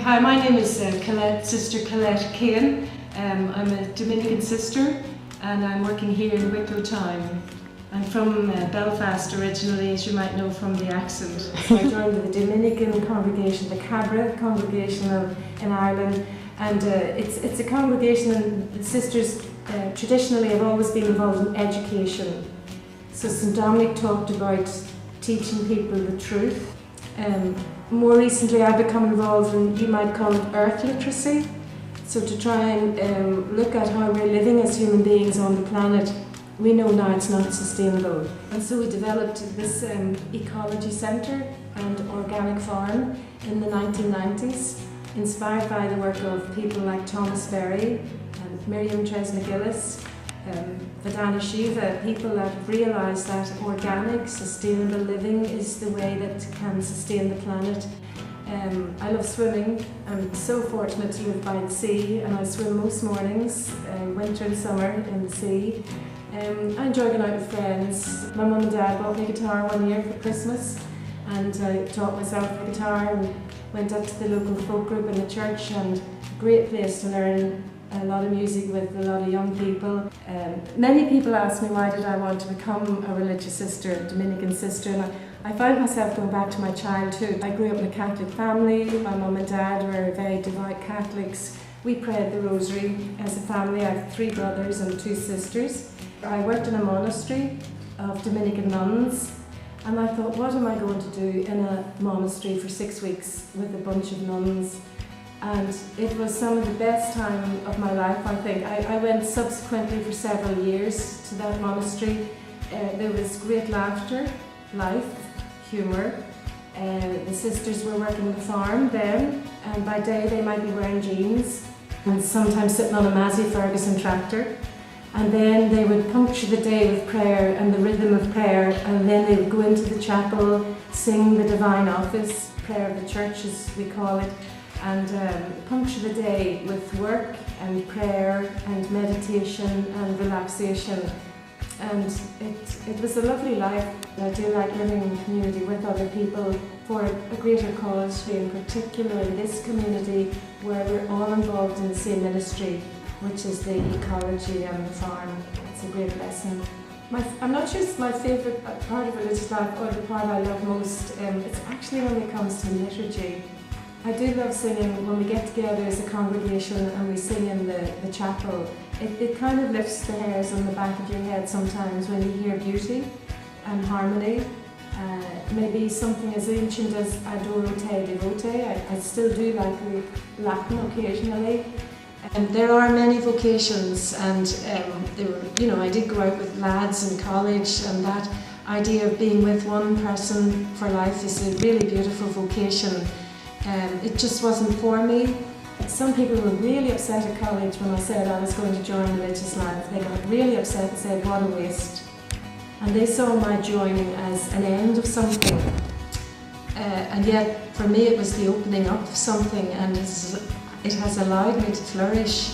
Hi, my name is Colette, Sister Colette Kane. I'm a Dominican sister and I'm working here in Wicklow Town. I'm from Belfast originally, as you might know from the accent. So I joined the Dominican congregation, the Cabra congregation in Ireland, and it's a congregation, and the sisters traditionally have always been involved in education. So St Dominic talked about teaching people the truth. More recently I've become involved in, you might call it, earth literacy. So to try and look at how we're living as human beings on the planet. We know now it's not sustainable. And so we developed this ecology centre and organic farm in the 1990s, inspired by the work of people like Thomas Berry and Miriam Tres-McGillis, Vedana Shiva, people that have realised that organic, sustainable living is the way that can sustain the planet. I love swimming. I'm so fortunate to live by the sea, and I swim most mornings, winter and summer, in the sea. I enjoy going out with friends. My mum and dad bought me a guitar one year for Christmas, and I taught myself the guitar and went up to the local folk group in the church, and a great place to learn a lot of music with a lot of young people. Many people ask me why did I want to become a religious sister, a Dominican sister, and I find myself going back to my childhood. I grew up in a Catholic family. My mum and dad were very devout Catholics. We prayed the rosary as a family. I have 3 brothers and 2 sisters. I worked in a monastery of Dominican nuns, and I thought, what am I going to do in a monastery for 6 weeks with a bunch of nuns? And it was some of the best time of my life, I think. I went subsequently for several years to that monastery. There was great laughter, life, humour. The sisters were working the farm then, and by day they might be wearing jeans and sometimes sitting on a Massey Ferguson tractor. And then they would puncture the day with prayer and the rhythm of prayer, and then they would go into the chapel, sing the divine office, prayer of the church as we call it, and puncture the day with work and prayer and meditation and relaxation. And it was a lovely life. I do like living in community with other people for a greater cause, in particular in this community where we're all involved in the same ministry, which is the ecology and the farm. It's a great lesson. I'm not sure it's my favourite part of religious life or the part I love most. It's actually when it comes to liturgy. I do love singing when we get together as a congregation and we sing in the chapel. It kind of lifts the hairs on the back of your head sometimes when you hear beauty and harmony. Maybe something as ancient as Adoro Te Devote. I still do like the Latin occasionally. And there are many vocations, and I did go out with lads in college, and that idea of being with one person for life is a really beautiful vocation. It just wasn't for me. Some people were really upset at college when I said I was going to join religious life. They got really upset and said, what a waste. And they saw my joining as an end of something. And yet, for me, it was the opening up of something, and it has allowed me to flourish.